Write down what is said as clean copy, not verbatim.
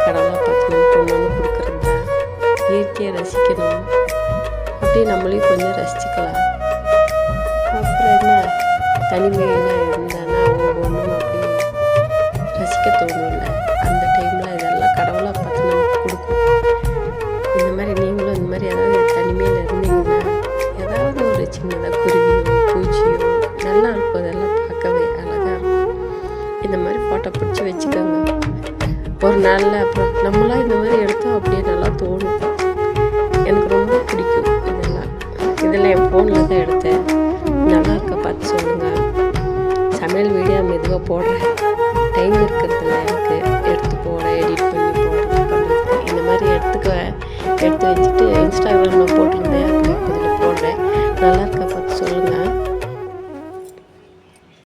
கடவுளாக பார்த்து நமக்கு ஒன்று ஒன்று கொடுக்குறது தான். இயற்கையை ரசிக்கணும், அப்படியே நம்மளையும் கொஞ்சம் ரசிச்சுக்கலாம். அப்புறம் என்ன, தனிமையில் இருந்தானா ஒவ்வொன்றும் அப்படியே ரசிக்க தோணும்ல, அந்த டைமில் இதெல்லாம் கடவுளாக பார்த்து நமக்கு கொடுக்கும். இந்த மாதிரி நீங்களும் இந்த மாதிரி ஏதாவது தனிமையில் இருந்தீங்கன்னா ஏதாவது ஒரு சின்னதாக குருவியோ பூச்சியோ நல்லா இருக்கும், அதெல்லாம் பார்க்கவே அழகாக இருக்கும். இந்த மாதிரி ஃபோட்டோ பிடிச்சி வச்சுக்கோங்க. ஒரு நாளில் அப்புறம் நம்மளாம் இந்த மாதிரி எடுத்தோம் அப்படியே நல்லா தோணும். எனக்கு ரொம்ப பிடிக்கும் இதெல்லாம் என் ஃபோனில் தான் எடுத்தேன். நல்லா இருக்க பார்த்து சொல்லுங்கள். சமையல் வீடியோ மெதுவாக போடுறேன், டைம் இருக்கிறதுல எனக்கு எடுத்து போட எடிட் பண்ணி போடுறதுக்கு இந்த மாதிரி எடுத்து வச்சுட்டு இன்ஸ்டாகிராமில்